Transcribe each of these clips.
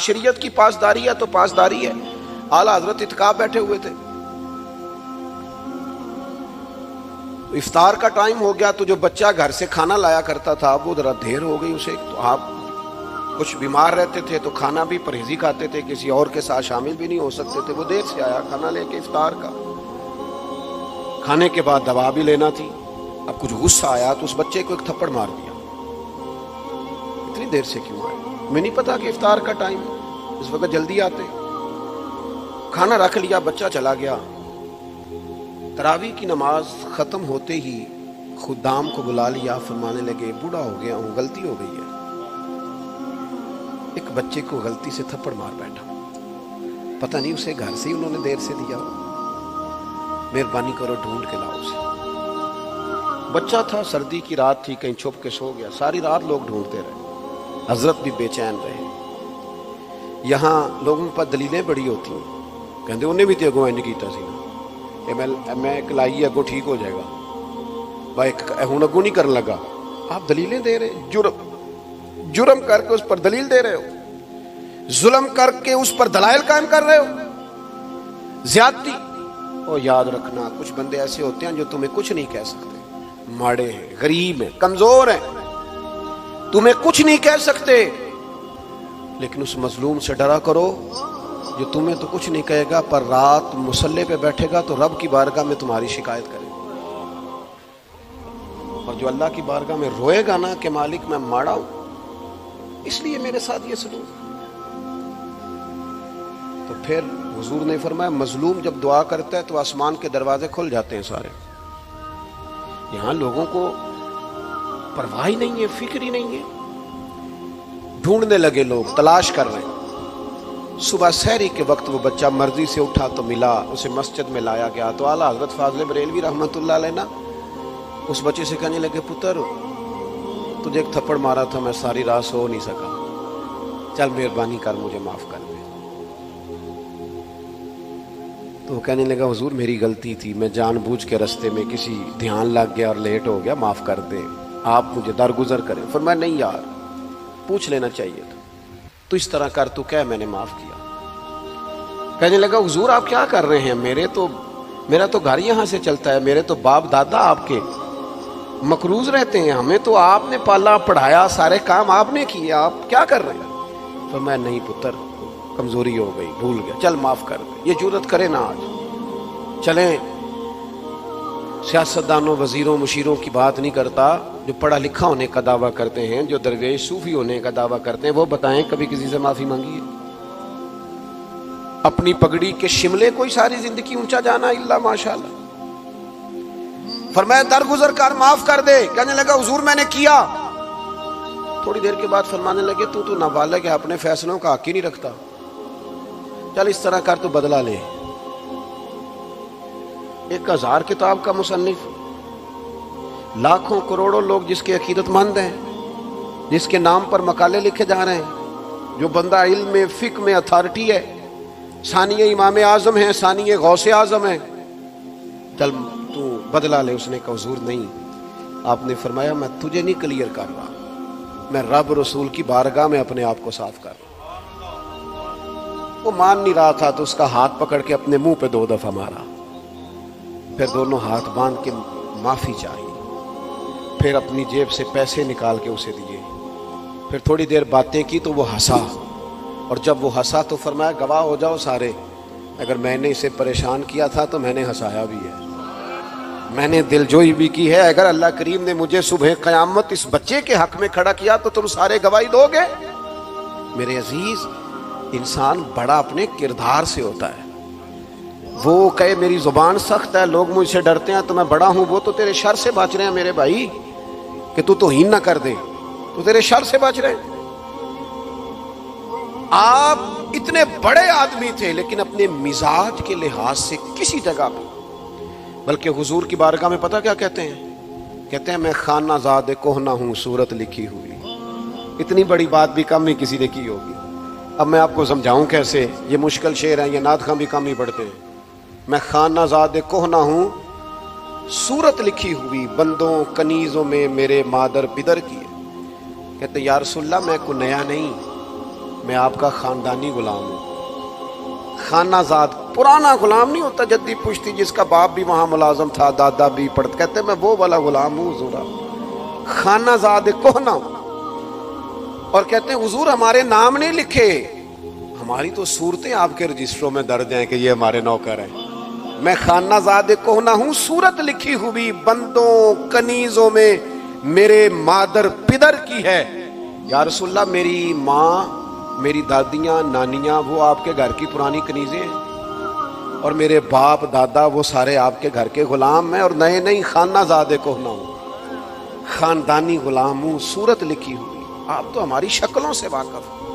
شریعت کی پاسداری ہے تو پاسداری ہے. اعلیٰ حضرت اتکاف بیٹھے ہوئے تھے, افطار کا ٹائم ہو گیا تو جو بچہ گھر سے کھانا لایا کرتا تھا وہ ذرا دیر ہو گئی اسے. تو آپ کچھ بیمار رہتے تھے تو کھانا بھی پرہیزی کھاتے تھے, کسی اور کے ساتھ شامل بھی نہیں ہو سکتے تھے. وہ دیر سے آیا کھانا لے کے افطار کا, کھانے کے بعد دوا بھی لینا تھی. اب کچھ غصہ آیا تو اس بچے کو ایک تھپڑ مار دیا. اتنی دیر سے کیوں آئے؟ میں نہیں پتا کہ افطار کا ٹائم ہے, اس وقت جلدی آتے. کھانا رکھ لیا, بچہ چلا گیا. تراویح کی نماز ختم ہوتے ہی خدام کو بلا لیا, فرمانے لگے بوڑھا ہو گیا ہوں, غلطی ہو گئی ہے. ایک بچے کو غلطی سے تھپڑ مار بیٹھا, پتہ نہیں اسے گھر سے ہی انہوں نے دیر سے دیا. مہربانی کرو ڈھونڈ کے لاؤ اسے. بچہ تھا, سردی کی رات تھی, کہیں چھپ کے سو گیا. ساری رات لوگ ڈھونڈتے رہے, حضرت بھی بے چین رہے. یہاں لوگوں پر دلیلیں بڑی ہوتی ہیں, کہتے انہیں بھی تو اگوں انج کیتا سی نا, میں کلائی اگوں ٹھیک ہو جائے گا, بھائی ہوں اگوں نہیں کرن لگا. آپ دلیلیں دے رہے, جرم کر کے اس پر دلیل دے رہے ہو, ظلم کر کے اس پر دلائل قائم کر رہے ہو, زیادتی. اور یاد رکھنا کچھ بندے ایسے ہوتے ہیں جو تمہیں کچھ نہیں کہہ سکتے, ماڑے ہیں, غریب ہیں, کمزور ہیں, تمہیں کچھ نہیں کہہ سکتے. لیکن اس مظلوم سے ڈرا کرو جو تمہیں تو کچھ نہیں کہے گا, پر رات مصلی پہ بیٹھے گا تو رب کی بارگاہ میں تمہاری شکایت کرے گا. اور جو اللہ کی بارگاہ میں روئے گا نا کہ مالک میں ماڑا ہوں, اس لیے میرے ساتھ یہ سلوک. تو پھر حضور نے فرمایا مظلوم جب دعا کرتا ہے تو آسمان کے دروازے کھل جاتے ہیں سارے. یہاں لوگوں کو پرواہ ہی نہیں ہے, فکر ہی نہیں ہے. ڈھونڈنے لگے لوگ, تلاش کر رہے ہیں. صبح سحری کے وقت وہ بچہ مرضی سے اٹھا تو ملا, اسے مسجد میں لایا گیا. تو اعلیٰ حضرت فاضل بریلوی رحمۃ اللہ علیہ نا اس بچے سے کہنے لگے پتر تجھے ایک تھپڑ مارا تھا, میں ساری رات سو نہیں سکا, چل مہربانی کر مجھے معاف کر دے. تو وہ کہنے لگا حضور میری غلطی تھی, میں جان بوجھ کے رستے میں کسی دھیان لگ گیا اور لیٹ ہو گیا, معاف کر دے, آپ مجھے درگزر کریں. فرمایا نہیں یار, پوچھ لینا چاہیے تھا, تو اس طرح کر, تو کہہ میں نے معاف کیا. کہنے لگا حضور آپ کیا کر رہے ہیں, میرا تو گھر یہاں سے چلتا ہے, میرے تو باپ دادا آپ کے مقروض رہتے ہیں, ہمیں تو آپ نے پالا پڑھایا, سارے کام آپ نے کیے, آپ کیا کر رہے ہیں؟ فرمایا نہیں پتر کمزوری ہو گئی, بھول گیا, چل معاف کر دے. یہ جرات کرے نا آج. چلیں سیاستدانوں, وزیروں, مشیروں کی بات نہیں کرتا, جو پڑھا لکھا ہونے کا دعویٰ کرتے ہیں, جو درویش صوفی ہونے کا دعویٰ کرتے ہیں, وہ بتائیں کبھی کسی سے معافی مانگی ہے؟ اپنی پگڑی کے شملے کوئی ساری زندگی اونچا جانا الا ماشاءاللہ. فرمایا درگزر کر, معاف کر دے. کہنے لگا حضور میں نے کیا. تھوڑی دیر کے بعد فرمانے لگے تو نابالغ ہے, اپنے فیصلوں کا حق ہی نہیں رکھتا, چل اس طرح کر تو بدلہ لے. 1000 کتاب کا مصنف, لاکھوں کروڑوں لوگ جس کے عقیدت مند ہیں, جس کے نام پر مقالے لکھے جا رہے ہیں, جو بندہ علم میں فقہ میں اتھارٹی ہے, ثانیہ امام اعظم ہیں, ثانیہ غوث اعظم ہیں, چل تو بدلہ لے. اس نے کہا حضور نہیں. آپ نے فرمایا میں تجھے نہیں کلیئر کر رہا, میں رب رسول کی بارگاہ میں اپنے آپ کو صاف کر رہا. وہ مان نہیں رہا تھا تو اس کا ہاتھ پکڑ کے اپنے منہ پہ 2 دفعہ مارا, پھر دونوں ہاتھ باندھ کے معافی چاہی, پھر اپنی جیب سے پیسے نکال کے اسے دیے, پھر تھوڑی دیر باتیں کی تو وہ ہنسا, اور جب وہ ہنسا تو فرمایا گواہ ہو جاؤ سارے, اگر میں نے اسے پریشان کیا تھا تو میں نے ہنسایا بھی ہے, میں نے دل جوئی بھی کی ہے. اگر اللہ کریم نے مجھے صبح قیامت اس بچے کے حق میں کھڑا کیا تو تم سارے گواہی دو گے. میرے عزیز, انسان بڑا اپنے کردار سے ہوتا ہے. وہ کہے میری زبان سخت ہے, لوگ مجھ سے ڈرتے ہیں تو میں بڑا ہوں, وہ تو تیرے شر سے بچ رہے ہیں میرے بھائی, کہ تو توہین نہ کر دے, تو تیرے شر سے بچ رہے ہیں. آپ اتنے بڑے آدمی تھے لیکن اپنے مزاج کے لحاظ سے کسی جگہ پہ, بلکہ حضور کی بارگاہ میں پتہ کیا کہتے ہیں؟ کہتے ہیں میں خانہ زاد کہنا ہوں, صورت لکھی ہوئی. اتنی بڑی بات بھی کم ہی کسی نے کی ہوگی. اب میں آپ کو سمجھاؤں کیسے, یہ مشکل شعر ہیں, یہ نعت خواں بھی کم ہی پڑھتے ہیں. میں خانہ زاد کہنا ہوں, صورت لکھی ہوئی, بندوں کنیزوں میں میرے مادر پدر کی ہے. کہتے یا رسول اللہ میں کوئی نیا نہیں, میں آپ کا خاندانی غلام ہوں، خانہ زاد، پرانا غلام نہیں ہوتا جدی پشتی جس کا باپ بھی وہاں ملازم تھا، دادا بھی پڑھتا، کہتے میں وہ والا غلام ہوں حضور، خانہ زاد کوہنا ہوں۔ اور کہتے ہیں حضور ہمارے نام نہیں لکھے، ہماری تو صورتیں آپ کے رجسٹروں میں درج ہیں کہ یہ ہمارے نوکر ہیں، میں خانہ زاد کوہنا ہوں، صورت لکھی ہوئی بندوں کنیزوں میں میرے مادر پدر کی ہے۔ یا رسول اللہ میری ماں، میری دادیاں نانیاں وہ آپ کے گھر کی پرانی کنیزیں ہیں، اور میرے باپ دادا وہ سارے آپ کے گھر کے غلام ہیں، اور نئے نئی خانہ زاد کوہنا ہوں، خاندانی غلام ہوں، صورت لکھی ہوئی۔ آپ تو ہماری شکلوں سے واقف ہیں۔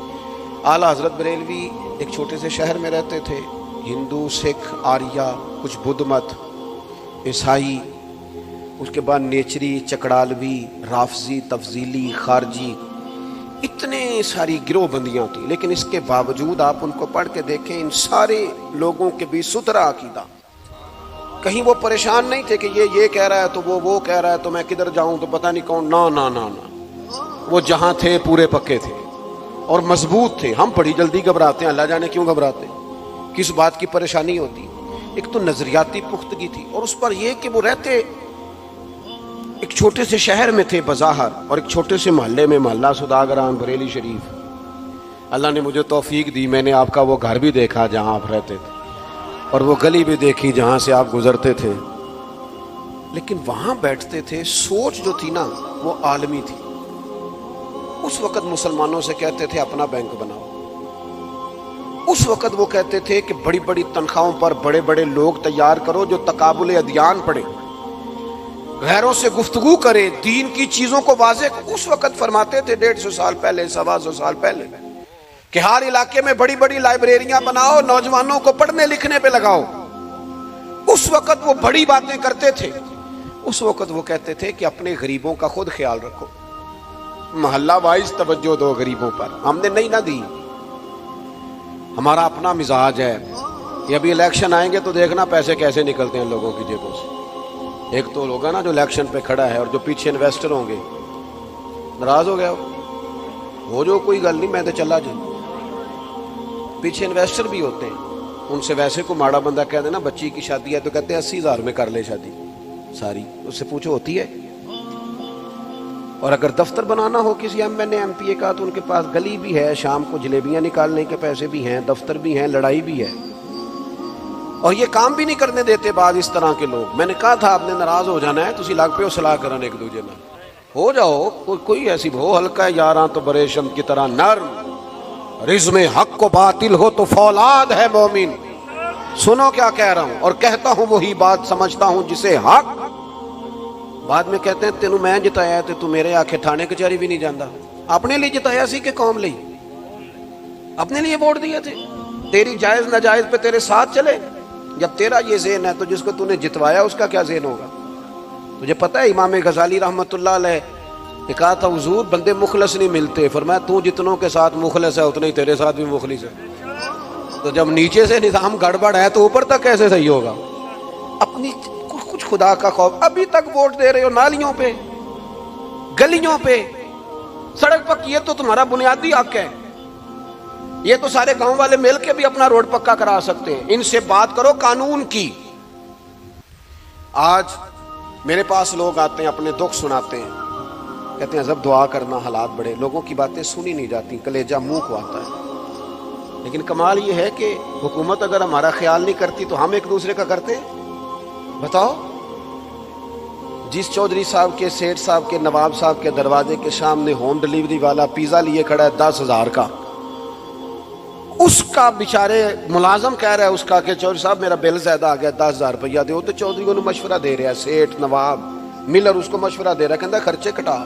اعلیٰ حضرت بریلوی ایک چھوٹے سے شہر میں رہتے تھے، ہندو، سکھ، آریہ، کچھ بدھ مت، عیسائی، اس کے بعد نیچری، چکڑالوی، رافضی، تفضیلی، خارجی، اتنے ساری گروہ بندیاں تھیں، لیکن اس کے باوجود آپ ان کو پڑھ کے دیکھیں، ان سارے لوگوں کے بھی ستھرا عقیدہ، کہیں وہ پریشان نہیں تھے کہ یہ کہہ رہا ہے تو وہ کہہ رہا ہے تو میں کدھر جاؤں تو پتہ نہیں کون، نا نا نا نا، وہ جہاں تھے پورے پکے تھے اور مضبوط تھے۔ ہم بڑی جلدی گھبراتے ہیں، اللہ جانے کیوں گھبراتے ہیں، کس بات کی پریشانی ہوتی۔ ایک تو نظریاتی پختگی تھی، اور اس پر یہ کہ وہ رہتے ایک چھوٹے سے شہر میں تھے بظاہر، اور ایک چھوٹے سے محلے میں، محلہ سوداگران بریلی شریف۔ اللہ نے مجھے توفیق دی، میں نے آپ کا وہ گھر بھی دیکھا جہاں آپ رہتے تھے، اور وہ گلی بھی دیکھی جہاں سے آپ گزرتے تھے، لیکن وہاں بیٹھتے تھے، سوچ جو تھی نا وہ عالمی تھی۔ اس وقت مسلمانوں سے کہتے تھے اپنا بینک بناؤ، اس وقت وہ کہتے تھے کہ بڑی بڑی تنخواہوں پر بڑے بڑے لوگ تیار کرو جو تقابل ادیان پڑھے، غیروں سے گفتگو کرے، دین کی چیزوں کو واضح۔ اس وقت فرماتے تھے 150 سال پہلے، 125 سال پہلے، کہ ہر علاقے میں بڑی بڑی لائبریریاں بناؤ، نوجوانوں کو پڑھنے لکھنے پہ لگاؤ۔ اس وقت وہ بڑی باتیں کرتے تھے۔ اس وقت وہ کہتے تھے کہ اپنے غریبوں کا خود خیال رکھو، محلہ وائز توجہ دو غریبوں پر۔ ہم نے نہیں نہ دی، ہمارا اپنا مزاج ہے۔ یہ ابھی الیکشن آئیں گے تو دیکھنا پیسے کیسے نکلتے ہیں لوگوں کی جیبوں سے۔ ایک تو ہوگا نا جو الیکشن پہ کھڑا ہے، اور جو پیچھے انویسٹر ہوں گے، ناراض ہو گیا ہو جو کوئی گل نہیں، میں تو چلا جی۔ پیچھے انویسٹر بھی ہوتے ہیں، ان سے ویسے کو ماڑا بندہ کہہ دینا بچی کی شادی ہے تو کہتے ہیں 80,000 میں کر لے شادی ساری، اس سے پوچھو ہوتی ہے؟ اور اگر دفتر بنانا ہو کسی M N A M P A کا تو ان کے پاس گلی بھی ہے، شام کو جلیبیاں نکالنے کے پیسے بھی ہیں، دفتر بھی ہیں، لڑائی بھی ہے، اور یہ کام بھی نہیں کرنے دیتے بعض اس طرح کے لوگ۔ میں نے کہا تھا آپ نے ناراض ہو جانا ہے، تسی لگ پہ صلاح کرن ایک دوجے نال، ہو جاؤ، کوئی ایسی ہو ہلکا ہے یاراں تو برے شم کی طرح نرم، رزم حق و باطل ہو تو فولاد ہے مومن۔ سنو کیا کہہ رہا ہوں، اور کہتا ہوں وہی بات سمجھتا ہوں جسے حق۔ بعد میں کہتے ہیں تینوں میں جتایا تے تو میرے آکھے تھانے کچہری بھی نہیں جاندا۔ اپنے لیے جتایا سی کہ قوم لئی؟ اپنے لیے ووٹ دیے تھے، تیری جائز ناجائز پہ تیرے ساتھ چلے۔ جب تیرا یہ ذہن ہے تو جس کو تو نے جتوایا اس کا کیا ذہن ہوگا؟ تجھے پتہ ہے امام غزالی رحمت اللہ علیہ نے کہا تھا حضور بندے مخلص نہیں ملتے، فرمایا تو جتنوں کے ساتھ مخلص ہے اتنے ہی تیرے ساتھ بھی مخلص ہے۔ تو جب نیچے سے نظام گڑبڑ ہے تو اوپر تک کیسے صحیح ہوگا؟ اپنی کچھ خدا کا خوف۔ ابھی تک ووٹ دے رہے ہو نالیوں پہ، گلیوں پہ، سڑک پکی، یہ تو تمہارا بنیادی حق ہے، یہ تو سارے گاؤں والے مل کے بھی اپنا روڈ پکا کرا سکتے ہیں۔ ان سے بات کرو قانون کی۔ آج میرے پاس لوگ آتے ہیں، اپنے دکھ سناتے ہیں، کہتے ہیں جب دعا کرنا، حالات بڑے، لوگوں کی باتیں سنی نہیں جاتی، کلیجہ منہ کو آتا ہے۔ لیکن کمال یہ ہے کہ حکومت اگر ہمارا خیال نہیں کرتی تو ہم ایک دوسرے کا کرتے ہیں؟ بتاؤ، جس چودھری صاحب کے، سیٹھ صاحب کے، نواب صاحب کے دروازے کے سامنے ہوم ڈیلیوری والا پیزا لیے کھڑا ہے 10,000 کا، اس کا بیچارے ملازم کہہ رہا ہے اس کا کہ چودھری صاحب میرا بل زیادہ آ گیا 10,000 روپیہ دو، تو چودھری کو مشورہ دے رہا ہے، سیٹھ نواب ملر اس کو مشورہ دے رہا ہے، کہتا ہے خرچے کٹا،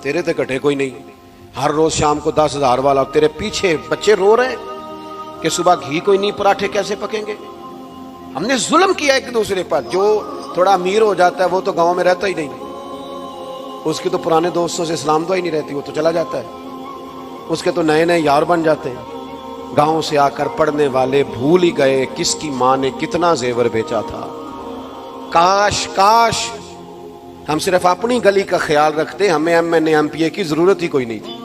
تیرے تے کٹے کوئی نہیں، ہر روز شام کو 10,000 والا، تیرے پیچھے بچے رو رہے ہیں کہ صبح گھی کوئی نہیں، پراٹھے کیسے پکیں گے؟ ہم نے ظلم کیا ایک دوسرے پر۔ جو تھوڑا امیر ہو جاتا ہے وہ تو گاؤں میں رہتا ہی نہیں، اس کی تو پرانے دوستوں سے اسلام دعا ہی نہیں رہتی، وہ تو چلا جاتا ہے، اس کے تو نئے نئے یار بن جاتے ہیں۔ گاؤں سے آ کر پڑھنے والے بھول ہی گئے کس کی ماں نے کتنا زیور بیچا تھا۔ کاش کاش ہم صرف اپنی گلی کا خیال رکھتے، ہمیں M N A M P A کی ضرورت ہی کوئی نہیں تھی۔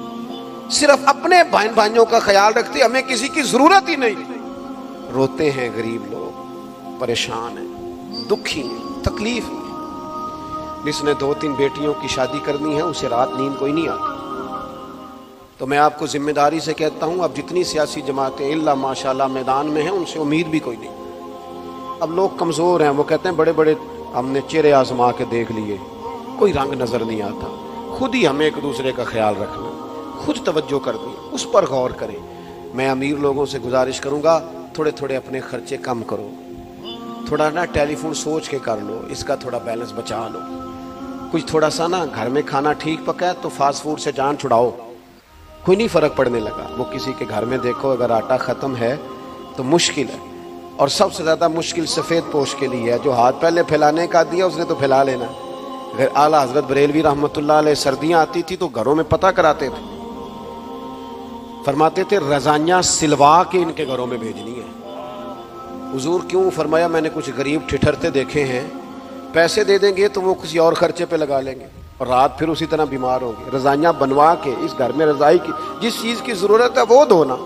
صرف اپنے بہن بھائیوں کا خیال رکھتے، ہمیں کسی کی ضرورت ہی نہیں۔ روتے ہیں غریب لوگ، پریشان ہیں، دکھی ہیں، تکلیف میں۔ جس نے 2-3 بیٹیوں کی شادی کرنی ہے اسے رات نیند کوئی نہیں آتی۔ تو میں آپ کو ذمہ داری سے کہتا ہوں، اب جتنی سیاسی جماعتیں اللہ ماشاءاللہ میدان میں ہیں ان سے امید بھی کوئی نہیں۔ اب لوگ کمزور ہیں، وہ کہتے ہیں بڑے بڑے ہم نے چہرے آزما کے دیکھ لیے، کوئی رنگ نظر نہیں آتا۔ خود ہی ہمیں ایک دوسرے کا خیال رکھنا، خود توجہ کرنی، اس پر غور کریں۔ میں امیر لوگوں سے گزارش کروں گا تھوڑے تھوڑے اپنے خرچے کم کرو، تھوڑا نا ٹیلی فون سوچ کے کر لو، اس کا تھوڑا بیلنس بچا لو۔ کچھ تھوڑا سا نا گھر میں کھانا ٹھیک پکا ہے تو فاسٹ فوڈ سے جان چھڑاؤ، کوئی نہیں فرق پڑنے لگا۔ وہ کسی کے گھر میں دیکھو اگر آٹا ختم ہے تو مشکل ہے، اور سب سے زیادہ مشکل سفید پوش کے لیے ہے، جو ہاتھ پہلے پھیلانے کا دیا اس نے تو پھیلا لینا۔ اگر اعلیٰ حضرت بریلوی رحمۃ اللہ علیہ سردیاں آتی تھی تو گھروں میں پتہ کراتے تھے، فرماتے تھے رضائیاں سلوا کے ان کے گھروں میں بھیجنی ہے۔ حضور کیوں؟ فرمایا میں نے کچھ غریب ٹھٹھرتے دیکھے ہیں، پیسے دے دیں گے تو وہ کسی اور خرچے پہ لگا لیں گے اور رات پھر اسی طرح بیمار ہوں گے۔ رضائیاں بنوا کے اس گھر میں رضائی کی جس چیز کی ضرورت ہے وہ دو نا،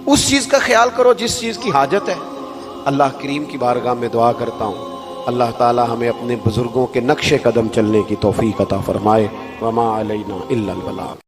اس چیز کا خیال کرو جس چیز کی حاجت ہے۔ اللہ کریم کی بارگاہ میں دعا کرتا ہوں اللہ تعالی ہمیں اپنے بزرگوں کے نقش قدم چلنے کی توفیق عطا فرمائے۔ وما علینا الا البلاغ۔